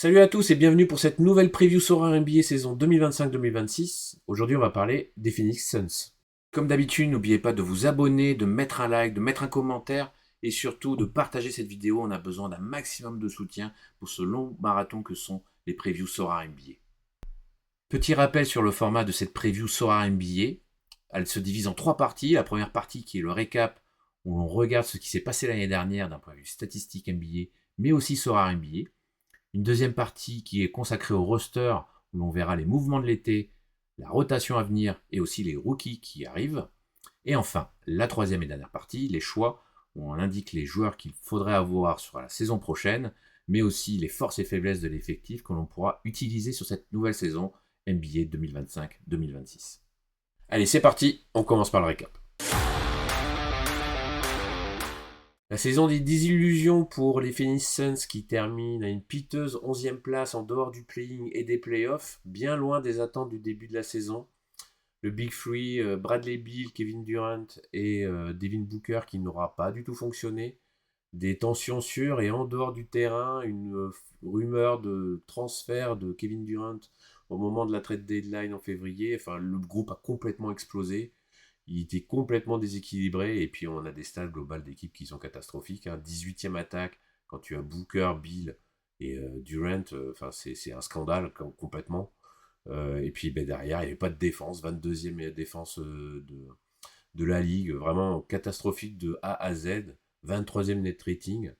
Salut à tous et bienvenue pour cette nouvelle preview Sora NBA saison 2025-2026. Aujourd'hui, on va parler des Phoenix Suns. Comme d'habitude, n'oubliez pas de vous abonner, de mettre un like, de mettre un commentaire et surtout de partager cette vidéo. On a besoin d'un maximum de soutien pour ce long marathon que sont les previews Sora NBA. Petit rappel sur le format de cette preview Sora NBA. Elle se divise en 3 parties. La première partie qui est le récap où l'on regarde ce qui s'est passé l'année dernière d'un point de vue statistique NBA, mais aussi Sora NBA. Une deuxième partie qui est consacrée au roster, où l'on verra les mouvements de l'été, la rotation à venir et aussi les rookies qui arrivent. Et enfin, la troisième et dernière partie, les choix, où on indique les joueurs qu'il faudrait avoir sur la saison prochaine, mais aussi les forces et faiblesses de l'effectif que l'on pourra utiliser sur cette nouvelle saison NBA 2025-2026. Allez, c'est parti, on commence par le récap. La saison des désillusions pour les Phoenix Suns qui terminent à une piteuse 11e place en dehors du playing et des playoffs, bien loin des attentes du début de la saison. Le Big Three, Bradley Beal, Kevin Durant et Devin Booker qui n'aura pas du tout fonctionné. Des tensions sur et en dehors du terrain, une rumeur de transfert de Kevin Durant au moment de la trade deadline en février. Enfin, le groupe a complètement explosé. Il était complètement déséquilibré et puis on a des stats globales d'équipes qui sont catastrophiques. 18e attaque, quand tu as Booker, Bill et Durant, c'est un scandale complètement. Et puis derrière, il n'y avait pas de défense, 22e défense de la ligue, vraiment catastrophique de A à Z, 23e net rating.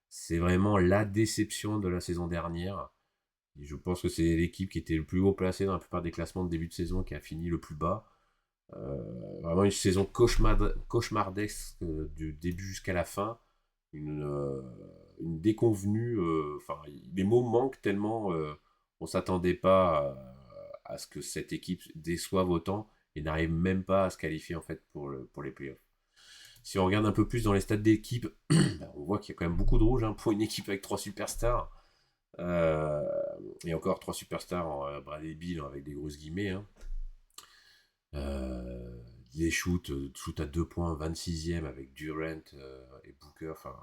C'est vraiment la déception de la saison dernière. Et je pense que c'est l'équipe qui était le plus haut placée dans la plupart des classements de début de saison qui a fini le plus bas. Vraiment une saison cauchemardesque du début jusqu'à la fin. Une déconvenue. Les mots manquent tellement on s'attendait pas à ce que cette équipe déçoive autant et n'arrive même pas à se qualifier en fait pour les playoffs. Si on regarde un peu plus dans les stats d'équipe, on voit qu'il y a quand même beaucoup de rouge pour une équipe avec 3 superstars. Euh, et encore 3 superstars en Bradley Beal avec des grosses guillemets. Les shoot à 2 points, 26e avec Durant et Booker. Enfin,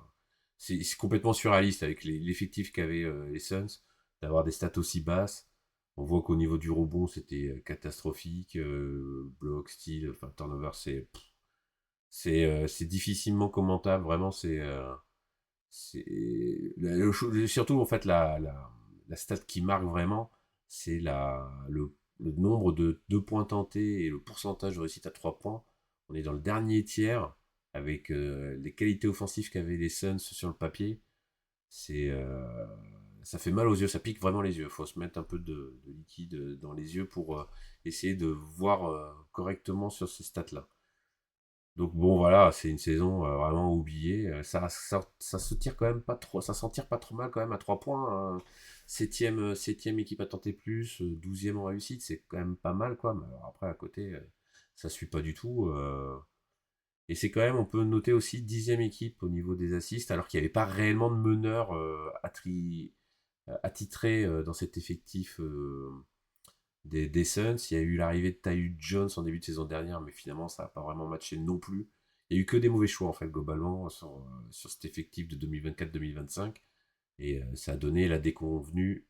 c'est complètement surréaliste avec l'effectif qu'avaient les Suns d'avoir des stats aussi basses. On voit qu'au niveau du rebond, c'était catastrophique. Block, steal, enfin, turnover, c'est difficilement commentable. Vraiment, surtout en fait la stat qui marque vraiment, c'est le nombre de 2 points tentés et le pourcentage de réussite à 3 points. On est dans le dernier tiers avec les qualités offensives qu'avaient les Suns sur le papier. C'est ça fait mal aux yeux, ça pique vraiment les yeux. Il faut se mettre un peu de liquide dans les yeux pour essayer de voir correctement sur ces stats-là. Donc bon voilà, c'est une saison vraiment oubliée. Ça se tire quand même pas trop, ça s'en tire pas trop mal quand même à 3 points. Septième équipe à tenter plus, 12e en réussite, c'est quand même pas mal quoi. Mais alors après à côté, ça suit pas du tout. Et c'est quand même, on peut noter aussi 10e équipe au niveau des assists, alors qu'il n'y avait pas réellement de meneur attitré dans cet effectif des Suns. Il y a eu l'arrivée de Tyus Jones en début de saison dernière, mais finalement, ça n'a pas vraiment matché non plus. Il n'y a eu que des mauvais choix, en fait, globalement, sur cet effectif de 2024-2025. Et ça a donné la déconvenue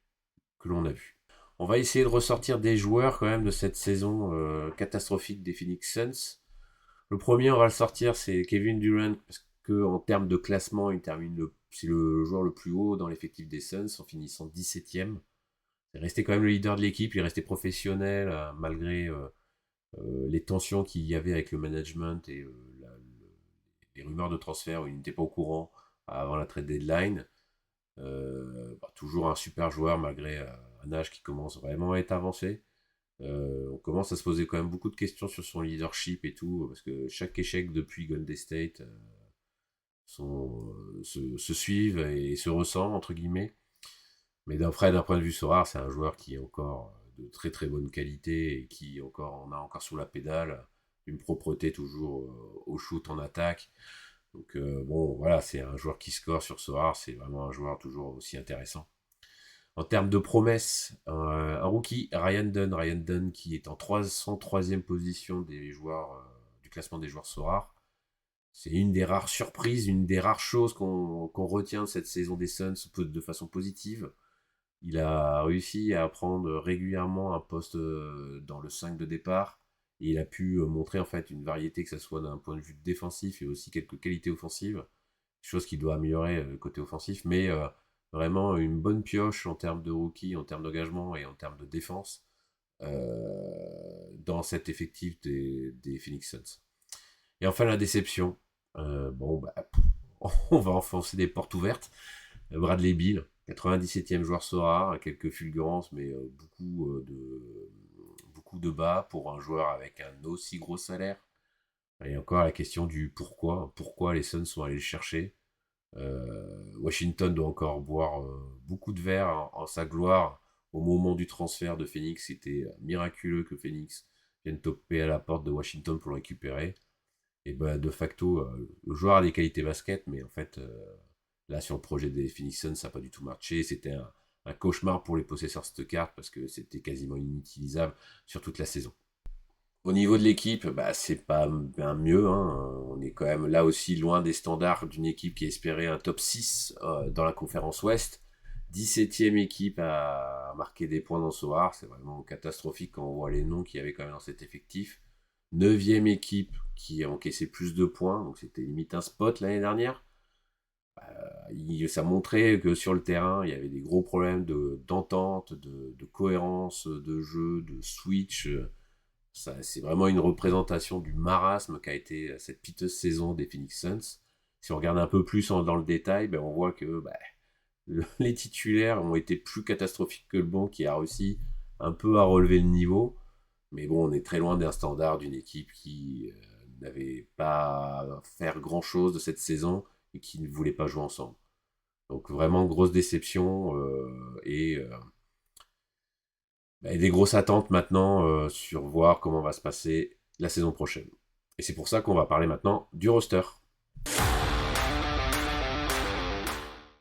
que l'on a vue. On va essayer de ressortir des joueurs, quand même, de cette saison catastrophique des Phoenix Suns. Le premier, on va le sortir, c'est Kevin Durant, parce que en termes de classement, c'est le joueur le plus haut dans l'effectif des Suns, en finissant 17e. Il est resté quand même le leader de l'équipe, il est resté professionnel malgré les tensions qu'il y avait avec le management et les rumeurs de transfert où il n'était pas au courant avant la trade deadline. Toujours un super joueur malgré un âge qui commence vraiment à être avancé. On commence à se poser quand même beaucoup de questions sur son leadership et tout, parce que chaque échec depuis Golden State se suivent et se ressent, entre guillemets. Mais d'un point de vue Sorare, c'est un joueur qui est encore de très très bonne qualité et qui on a encore sous la pédale une propreté toujours au shoot en attaque. Donc bon, voilà, c'est un joueur qui score sur Sorare, c'est vraiment un joueur toujours aussi intéressant. En termes de promesses, un rookie, Ryan Dunn qui est en 303e position des joueurs du classement des joueurs Sorare. C'est une des rares surprises, une des rares choses qu'on retient de cette saison des Suns de façon positive. Il a réussi à prendre régulièrement un poste dans le 5 de départ. Et il a pu montrer en fait une variété, que ce soit d'un point de vue défensif et aussi quelques qualités offensives. Chose qu'il doit améliorer côté offensif. Mais vraiment une bonne pioche en termes de rookie, en termes d'engagement et en termes de défense dans cet effectif des Phoenix Suns. Et enfin la déception. Bon, bah, on va enfoncer des portes ouvertes. Bradley Beal, 97e joueur Sora, quelques fulgurances, mais beaucoup de bas pour un joueur avec un aussi gros salaire. Et encore la question du pourquoi. Pourquoi les Suns sont allés le chercher. Washington doit encore boire beaucoup de verre en sa gloire au moment du transfert de Phoenix. C'était miraculeux que Phoenix vienne toper à la porte de Washington pour le récupérer. Et bah, de facto, le joueur a des qualités basket, mais en fait, là, sur le projet des Phoenix Suns, ça n'a pas du tout marché. C'était un cauchemar pour les possesseurs de cette carte parce que c'était quasiment inutilisable sur toute la saison. Au niveau de l'équipe, bah, c'est pas un mieux. Hein. On est quand même là aussi loin des standards d'une équipe qui espérait un top 6 dans la conférence Ouest. 17e équipe à marquer des points dans ce soir. C'est vraiment catastrophique quand on voit les noms qu'il y avait quand même dans cet effectif. 9e équipe qui a encaissé plus de points. Donc c'était limite un spot l'année dernière. Ça montrait que sur le terrain, il y avait des gros problèmes d'entente, de cohérence de jeu, de switch. C'est vraiment une représentation du marasme qu'a été cette piteuse saison des Phoenix Suns. Si on regarde un peu plus dans le détail, ben on voit que les titulaires ont été plus catastrophiques que le banc qui a réussi un peu à relever le niveau. Mais bon, on est très loin d'un standard d'une équipe qui n'avait pas à faire grand-chose de cette saison et qui ne voulait pas jouer ensemble. Donc vraiment grosse déception et des grosses attentes maintenant sur voir comment va se passer la saison prochaine. Et c'est pour ça qu'on va parler maintenant du roster.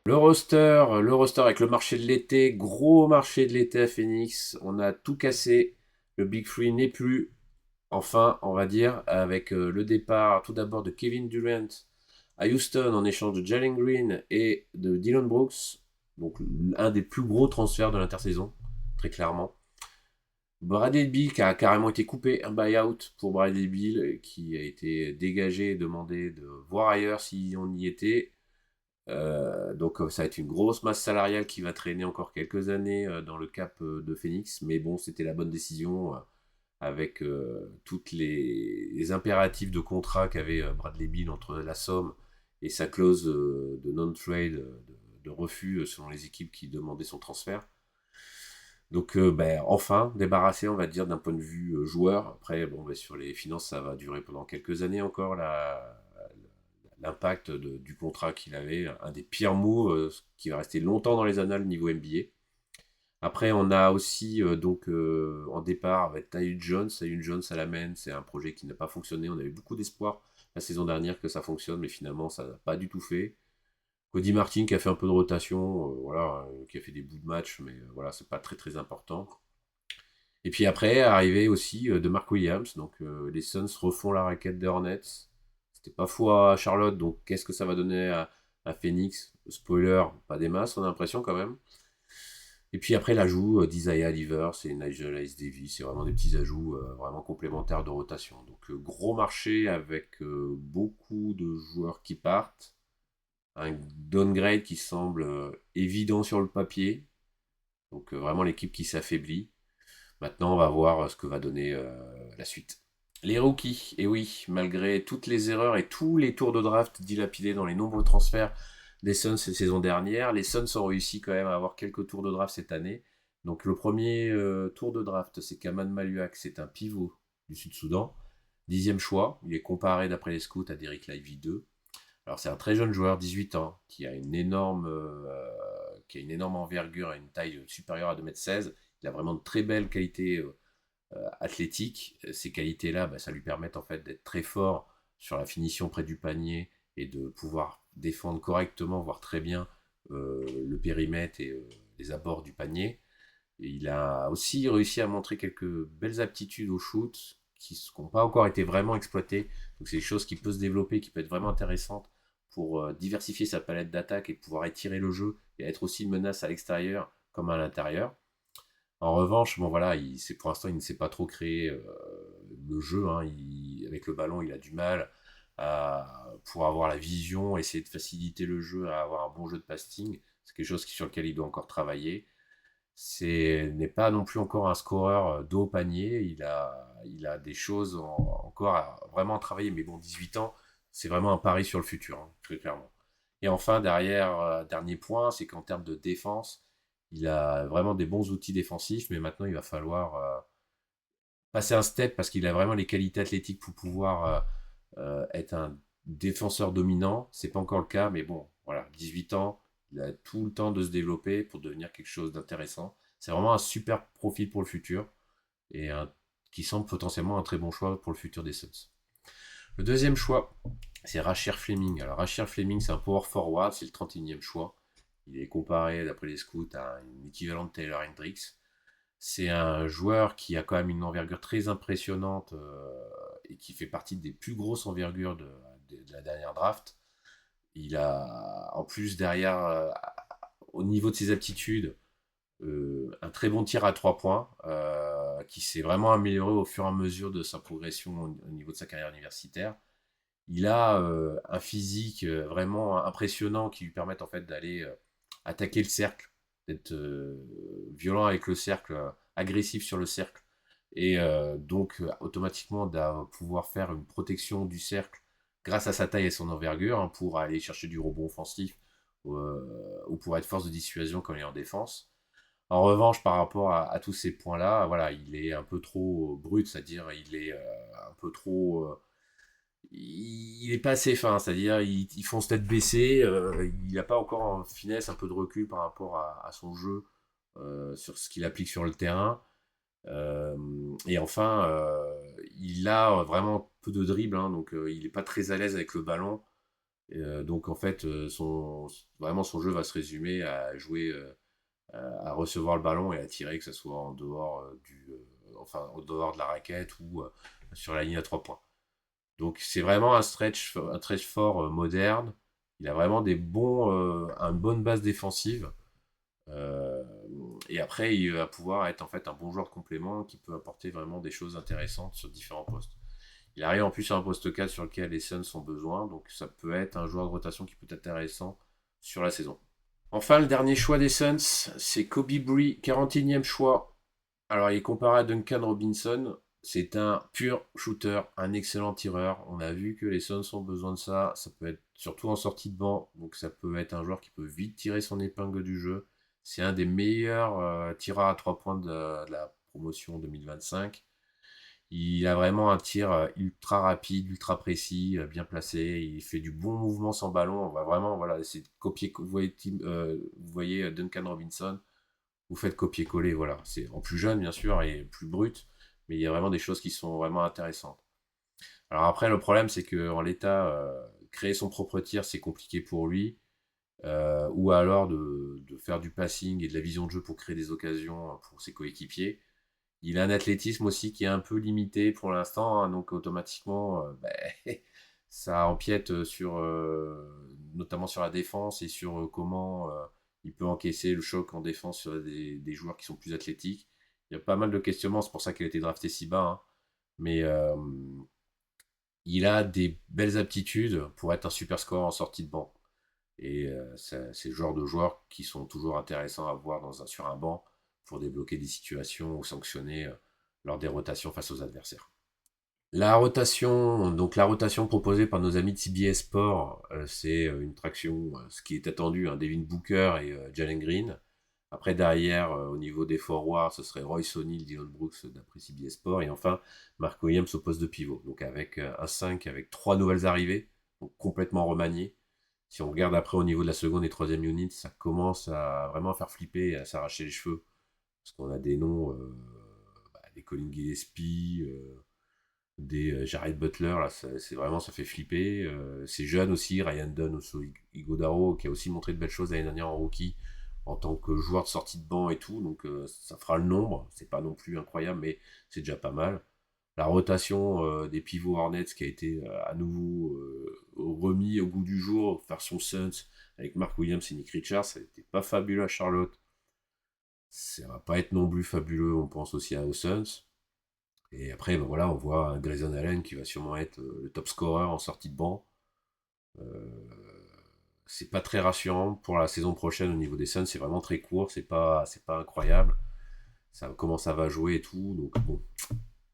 Le roster avec le marché de l'été, gros marché de l'été à Phoenix. On a tout cassé. Le Big Free n'est plus. Enfin, on va dire, avec le départ tout d'abord de Kevin Durant à Houston en échange de Jalen Green et de Dillon Brooks. Donc un des plus gros transferts de l'intersaison, très clairement. Bradley Beal qui a carrément été coupé, un buyout pour Bradley Beal qui a été dégagé et demandé de voir ailleurs si on y était. Donc ça va être une grosse masse salariale qui va traîner encore quelques années dans le cap de Phoenix. Mais bon, c'était la bonne décision avec toutes les impératifs de contrat qu'avait Bradley Beal entre la somme et sa clause de non-trade, de refus selon les équipes qui demandaient son transfert. Donc enfin débarrassé, on va dire, d'un point de vue joueur. Après, bon, sur les finances, ça va durer pendant quelques années encore l'impact du contrat qu'il avait. Un des pires moves qui va rester longtemps dans les annales niveau NBA. Après, on a aussi en départ avec Tyus Jones. Tyus Jones à la main, c'est un projet qui n'a pas fonctionné. On avait beaucoup d'espoir la saison dernière que ça fonctionne, mais finalement, ça n'a pas du tout fait. Cody Martin qui a fait un peu de rotation, qui a fait des bouts de match, mais voilà, c'est pas très très important. Et puis après, arrivé aussi de Mark Williams. Donc les Suns refont la raquette des Hornets. C'était pas fou à Charlotte, donc qu'est-ce que ça va donner à Phoenix? Spoiler, pas des masses, on a l'impression quand même. Et puis après l'ajout d'Isaiah Livers et Nigel Hayes Davis, c'est vraiment des petits ajouts vraiment complémentaires de rotation. Donc gros marché avec beaucoup de joueurs qui partent, un downgrade qui semble évident sur le papier, donc vraiment l'équipe qui s'affaiblit. Maintenant on va voir ce que va donner la suite. Les rookies, et oui, malgré toutes les erreurs et tous les tours de draft dilapidés dans les nombreux transferts des Suns cette saison dernière, les Suns ont réussi quand même à avoir quelques tours de draft cette année. Donc le premier tour de draft, c'est Kaman Maluak, c'est un pivot du Sud-Soudan. 10e choix, il est comparé d'après les scouts à Derek Lively 2. Alors c'est un très jeune joueur, 18 ans, qui a une énorme envergure et une taille supérieure à 2m16. Il a vraiment de très belles qualités athlétiques. Ces qualités-là, ça lui permettent en fait d'être très fort sur la finition près du panier et de pouvoir défendre correctement, voire très bien, le périmètre et les abords du panier. Et il a aussi réussi à montrer quelques belles aptitudes au shoot qui n'ont pas encore été vraiment exploitées. Donc c'est des choses qui peuvent se développer, qui peuvent être vraiment intéressantes pour diversifier sa palette d'attaque et pouvoir étirer le jeu et être aussi une menace à l'extérieur comme à l'intérieur. En revanche, bon voilà, pour l'instant, il ne sait pas trop créer le jeu. Hein. Avec le ballon, il a du mal pour avoir la vision, essayer de faciliter le jeu, à avoir un bon jeu de passing. C'est quelque chose sur lequel il doit encore travailler. N'est pas non plus encore un scoreur de haut panier. Il a des choses encore à vraiment travailler. Mais bon, 18 ans, c'est vraiment un pari sur le futur, hein, très clairement. Et enfin, derrière, dernier point, c'est qu'en termes de défense, il a vraiment des bons outils défensifs, mais maintenant il va falloir passer un step parce qu'il a vraiment les qualités athlétiques pour pouvoir être un défenseur dominant. C'est pas encore le cas, mais bon, voilà, 18 ans, il a tout le temps de se développer pour devenir quelque chose d'intéressant. C'est vraiment un super profil pour le futur et qui semble potentiellement un très bon choix pour le futur des Suns. Le deuxième choix, c'est Rasheer Fleming. Alors Rasheer Fleming, c'est un power forward, c'est le 31e choix. Il est comparé, d'après les scouts, à un équivalent de Taylor Hendricks. C'est un joueur qui a quand même une envergure très impressionnante et qui fait partie des plus grosses envergures de la dernière draft. Il a, en plus, derrière, au niveau de ses aptitudes, un très bon tir à 3 points qui s'est vraiment amélioré au fur et à mesure de sa progression au niveau de sa carrière universitaire. Il a un physique vraiment impressionnant qui lui permet en fait d'aller attaquer le cercle, d'être violent avec le cercle, agressif sur le cercle, et donc automatiquement de pouvoir faire une protection du cercle grâce à sa taille et son envergure hein, pour aller chercher du rebond offensif ou pour être force de dissuasion quand il est en défense. En revanche, par rapport à tous ces points-là, voilà, il est un peu trop brut, c'est-à-dire il est un peu trop il est pas assez fin, c'est-à-dire il fonce tête baissée, il n'a pas encore en finesse, un peu de recul par rapport à son jeu sur ce qu'il applique sur le terrain. Et enfin, il a vraiment peu de dribble, hein, donc il n'est pas très à l'aise avec le ballon. Donc en fait, vraiment son jeu va se résumer à jouer, à recevoir le ballon et à tirer, que ce soit en dehors enfin au dehors de la raquette ou sur la ligne à 3 points. Donc c'est vraiment un stretch fort moderne. Il a vraiment une bonne base défensive. Euh, et après, il va pouvoir être en fait un bon joueur de complément qui peut apporter vraiment des choses intéressantes sur différents postes. Il arrive en plus sur un poste 4 sur lequel les Suns ont besoin, donc ça peut être un joueur de rotation qui peut être intéressant sur la saison. Enfin, le dernier choix des Suns, c'est Kobe Bree, 41e choix. Alors, il est comparé à Duncan Robinson. C'est un pur shooter, un excellent tireur. On a vu que les Suns ont besoin de ça. Ça peut être surtout en sortie de banc. Donc, ça peut être un joueur qui peut vite tirer son épingle du jeu. C'est un des meilleurs tireurs à 3 points de la promotion 2025. Il a vraiment un tir ultra rapide, ultra précis, bien placé. Il fait du bon mouvement sans ballon. On va vraiment, voilà, essayer de copier. Vous voyez Duncan Robinson, vous faites copier-coller, voilà. C'est en plus jeune, bien sûr, et plus brut, mais il y a vraiment des choses qui sont vraiment intéressantes. Alors après, le problème, c'est qu'en l'état, créer son propre tir, c'est compliqué pour lui, ou alors de faire du passing et de la vision de jeu pour créer des occasions pour ses coéquipiers. Il a un athlétisme aussi qui est un peu limité pour l'instant, hein, donc automatiquement, ça empiète notamment sur la défense et sur comment il peut encaisser le choc en défense sur des joueurs qui sont plus athlétiques. Il y a pas mal de questionnements, c'est pour ça qu'il a été drafté si bas, hein. Mais il a des belles aptitudes pour être un super score en sortie de banc. Et c'est le genre de joueurs qui sont toujours intéressants à voir sur un banc pour débloquer des situations ou sanctionner lors des rotations face aux adversaires. La rotation proposée par nos amis de CBS Sport, c'est une traction, ce qui est attendu, hein, Devin Booker et Jalen Green. Après, derrière, au niveau des forwards, ce serait Royce O'Neal, Dillon Brooks, d'après CBS Sport. Et enfin, Mark Williams au poste de pivot. Donc avec un 5 avec 3 nouvelles arrivées, donc complètement remaniées. Si on regarde après au niveau de la seconde et troisième unit, ça commence à vraiment faire flipper et à s'arracher les cheveux. Parce qu'on a des noms, des Colin Gillespie, des Jared Butler, là, c'est vraiment, ça fait flipper. C'est jeune aussi, Ryan Dunn, aussi, Igodaro, qui a aussi montré de belles choses l'année dernière en rookie, en tant que joueur de sortie de banc et tout. Donc ça fera le nombre. C'est pas non plus incroyable, mais c'est déjà pas mal. La rotation des pivots Hornets qui a été à nouveau remis au goût du jour, version Suns, avec Mark Williams et Nick Richards, ça n'était pas fabuleux à Charlotte. Ça va pas être non plus fabuleux, on pense aussi aux Suns. Et après, ben voilà, on voit un Grayson Allen qui va sûrement être le top scorer en sortie de banc. Euh, c'est pas très rassurant pour la saison prochaine au niveau des Suns, c'est vraiment très court, c'est pas incroyable. Comment ça va jouer et tout, donc bon,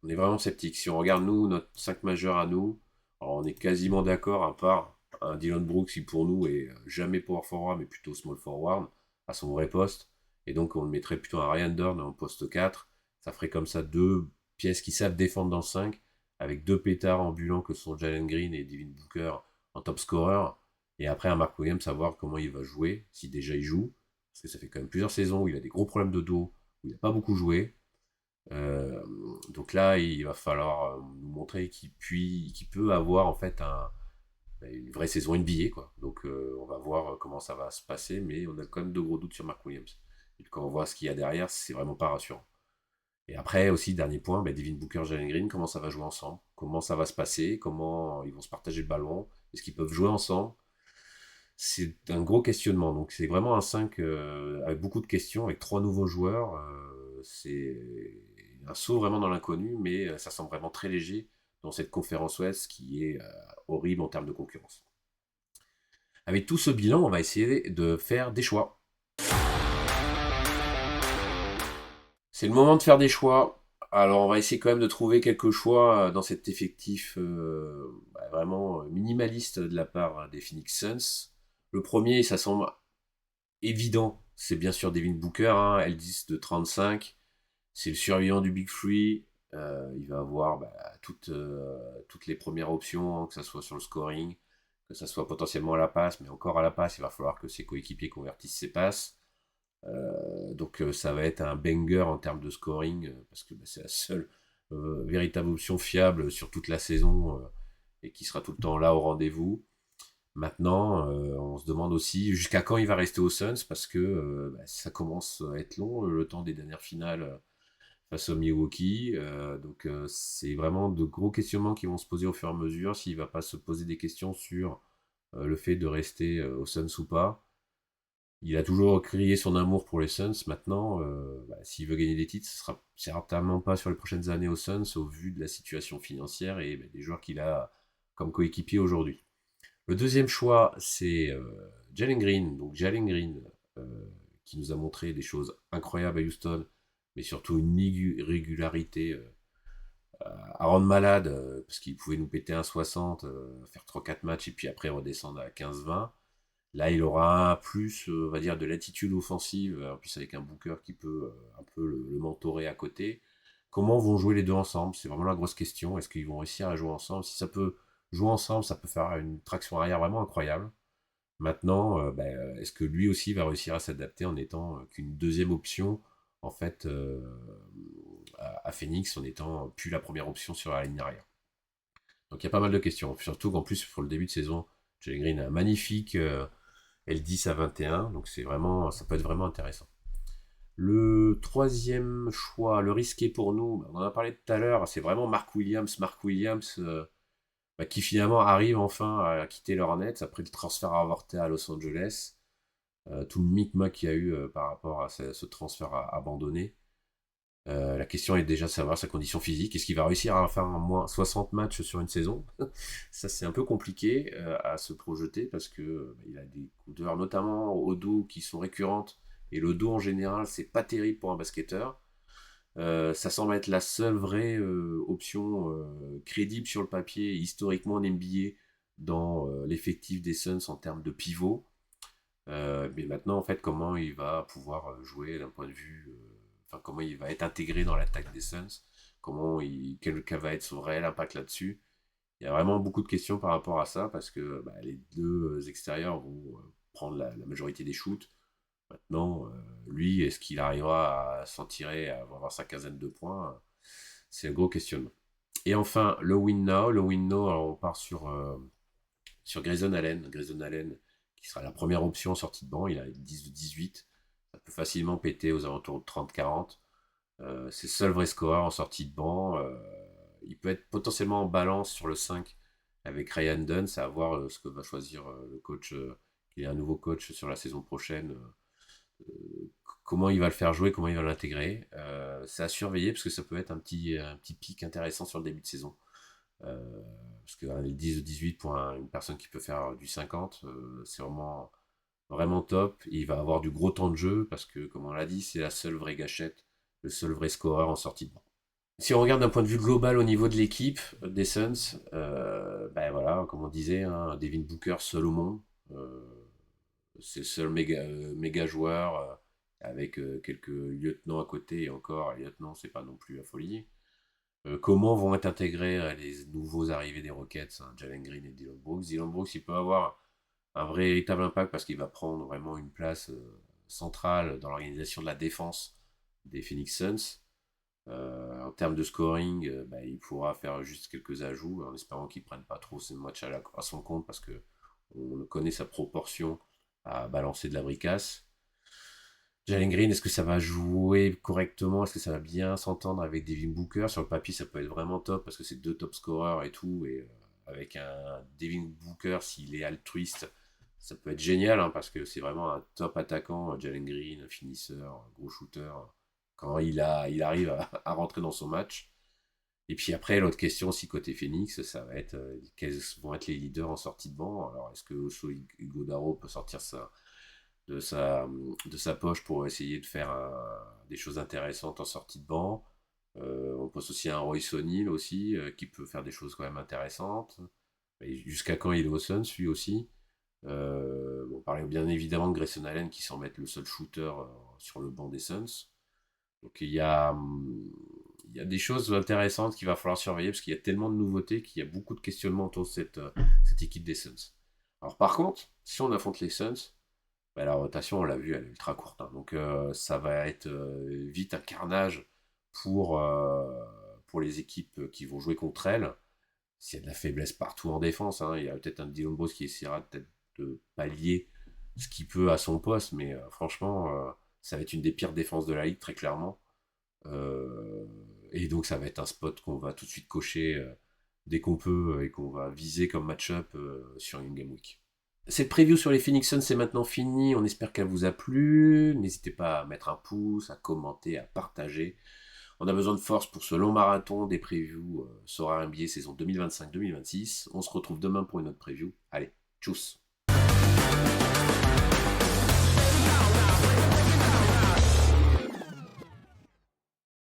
on est vraiment sceptique. Si on regarde nous, notre 5 majeur à nous, alors on est quasiment d'accord, à part un Dylan Brooks qui pour nous est jamais power forward, mais plutôt small forward, à son vrai poste. Et donc on le mettrait plutôt un Ryan Dorn en poste 4. Ça ferait comme ça deux pièces qui savent défendre dans le 5, avec deux pétards ambulants que sont Jalen Green et Devin Booker en top scorer. Et après un Mark Williams, savoir comment il va jouer, si déjà il joue. Parce que ça fait quand même plusieurs saisons où il a des gros problèmes de dos, où il n'a pas beaucoup joué. Euh, donc là, il va falloir nous montrer qu'il peut avoir en fait une vraie saison NBA, quoi. Donc on va voir comment ça va se passer, mais on a quand même de gros doutes sur Mark Williams. Et quand on voit ce qu'il y a derrière, c'est vraiment pas rassurant. Et après aussi, dernier point, Devin Booker, Jalen Green, comment ça va jouer ensemble? Comment ça va se passer? Comment ils vont se partager le ballon? Est-ce qu'ils peuvent jouer ensemble? C'est un gros questionnement. Donc c'est vraiment un 5 avec beaucoup de questions, avec trois nouveaux joueurs. C'est un saut vraiment dans l'inconnu, mais ça semble vraiment très léger dans cette conférence Ouest qui est horrible en termes de concurrence. Avec tout ce bilan, on va essayer de faire des choix. C'est le moment de faire des choix. Alors on va essayer quand même de trouver quelques choix dans cet effectif vraiment minimaliste de la part des Phoenix Suns. Le premier, ça semble évident, c'est bien sûr Devin Booker, hein, L10 de 35. C'est le surveillant du Big Free. Il va avoir toutes les premières options, hein, que ce soit sur le scoring, que ce soit potentiellement à la passe, mais encore à la passe, il va falloir que ses coéquipiers convertissent ses passes. Donc ça va être un banger en termes de scoring, parce que c'est la seule véritable option fiable sur toute la saison et qui sera tout le temps là au rendez-vous. Maintenant, on se demande aussi jusqu'à quand il va rester aux Suns parce que ça commence à être long, le temps des dernières finales face au Milwaukee. Donc c'est vraiment de gros questionnements qui vont se poser au fur et à mesure s'il ne va pas se poser des questions sur le fait de rester aux Suns ou pas. Il a toujours crié son amour pour les Suns. Maintenant, s'il veut gagner des titres, ce sera certainement pas sur les prochaines années aux Suns au vu de la situation financière et des joueurs qu'il a comme coéquipier aujourd'hui. Le deuxième choix, c'est Jalen Green. Donc Jalen Green, qui nous a montré des choses incroyables à Houston, mais surtout une irrégularité à rendre malade, parce qu'il pouvait nous péter un 60, faire 3-4 matchs, et puis après redescendre à 15-20. Là, il aura plus, on va dire, de l'attitude offensive, en plus avec un Booker qui peut un peu le mentorer à côté. Comment vont jouer les deux ensemble? C'est vraiment la grosse question. Est-ce qu'ils vont réussir à jouer ensemble? Si ça peut jouer ensemble, ça peut faire une traction arrière vraiment incroyable. Maintenant, est-ce que lui aussi va réussir à s'adapter en étant qu'une deuxième option en fait à Phoenix, en étant plus la première option sur la ligne arrière? Donc il y a pas mal de questions. Surtout qu'en plus pour le début de saison, Jalen Green a un magnifique L10 à 21, donc ça peut être vraiment intéressant. Le troisième choix, le risqué pour nous, on en a parlé tout à l'heure, c'est vraiment Mark Williams. Mark Williams qui finalement arrive enfin à quitter le Hornets après le transfert avorté à Los Angeles. Tout le micmac qu'il y a eu par rapport à ce transfert abandonné. La question est déjà de savoir sa condition physique. Est-ce qu'il va réussir à faire un moins 60 matchs sur une saison? Ça, c'est un peu compliqué à se projeter parce que il a des douleurs, notamment au dos, qui sont récurrentes. Et le dos, en général, c'est pas terrible pour un basketteur. Ça semble être la seule vraie option crédible sur le papier, historiquement en NBA, dans l'effectif des Suns en termes de pivot. Mais maintenant, en fait, comment il va pouvoir jouer d'un point de vue, enfin, comment il va être intégré dans l'attaque des Suns, quel va être son réel impact là-dessus. Il y a vraiment beaucoup de questions par rapport à ça parce que les deux extérieurs vont prendre la majorité des shoots. Maintenant, lui, est-ce qu'il arrivera à s'en tirer, à avoir sa quinzaine de points? C'est un gros questionnement. Et enfin, le win now. Le win now, alors on part sur Grayson Allen. Grayson Allen, qui sera la première option en sortie de banc. Il a 10 de 18. Ça peut facilement péter aux alentours de 30-40. C'est le seul vrai scoreur en sortie de banc. Il peut être potentiellement en balance sur le 5 avec Ryan Dunn. C'est à voir ce que va choisir le coach. Il y a un nouveau coach sur la saison prochaine comment il va le faire jouer, comment il va l'intégrer. C'est à surveiller parce que ça peut être un petit pic intéressant sur le début de saison. Parce que les 10 ou 18 pour une personne qui peut faire du 50, c'est vraiment top. Il va avoir du gros temps de jeu parce que, comme on l'a dit, c'est la seule vraie gâchette, le seul vrai scoreur en sortie de banc. Si on regarde d'un point de vue global au niveau de l'équipe des Suns, ben voilà, comme on disait, hein, Devin Booker seul au monde. C'est le seul méga joueur avec quelques lieutenants à côté et encore, les lieutenants, c'est pas non plus la folie. Comment vont être intégrés les nouveaux arrivés des Rockets, hein, Jalen Green et Dillon Brooks. Dillon Brooks, il peut avoir un véritable impact parce qu'il va prendre vraiment une place centrale dans l'organisation de la défense des Phoenix Suns. En termes de scoring, bah, il pourra faire juste quelques ajouts en espérant qu'il ne prenne pas trop ces matchs à son compte parce que on connaît sa proportion à balancer de la bricasse. Jalen Green, est-ce que ça va jouer correctement? Est-ce que ça va bien s'entendre avec Devin Booker? Sur le papier, ça peut être vraiment top parce que c'est deux top scoreurs et tout. Et avec un Devin Booker, s'il est altruiste, ça peut être génial hein, parce que c'est vraiment un top attaquant. Jalen Green, finisseur, gros shooter. Quand il arrive à rentrer dans son match. Et puis après, l'autre question aussi côté Phoenix, ça va être quels vont être les leaders en sortie de banc. Alors, est-ce que Oso Ighodaro peut sortir ça de sa poche pour essayer de faire des choses intéressantes en sortie de banc. On pense aussi à un Royce O'Neal aussi, qui peut faire des choses quand même intéressantes. Et jusqu'à quand il est au Suns, lui aussi. On parlait bien évidemment de Grayson Allen qui semble être le seul shooter sur le banc des Suns. Donc il y a des choses intéressantes qu'il va falloir surveiller parce qu'il y a tellement de nouveautés qu'il y a beaucoup de questionnements autour de cette équipe des Suns. Alors par contre, si on affronte les Suns, bah, la rotation, on l'a vu, elle est ultra courte. Hein. Donc ça va être vite un carnage pour les équipes qui vont jouer contre elles. S'il y a de la faiblesse partout en défense, hein, il y a peut-être un Dillon Brooks qui essaiera peut-être de pallier ce qu'il peut à son poste, mais franchement, ça va être une des pires défenses de la ligue, très clairement. Et donc ça va être un spot qu'on va tout de suite cocher dès qu'on peut et qu'on va viser comme match-up sur une Game Week. Cette preview sur les Phoenix Suns c'est maintenant fini. On espère qu'elle vous a plu. N'hésitez pas à mettre un pouce, à commenter, à partager. On a besoin de force pour ce long marathon des previews Sora NBA saison 2025-2026. On se retrouve demain pour une autre preview. Allez, tchuss!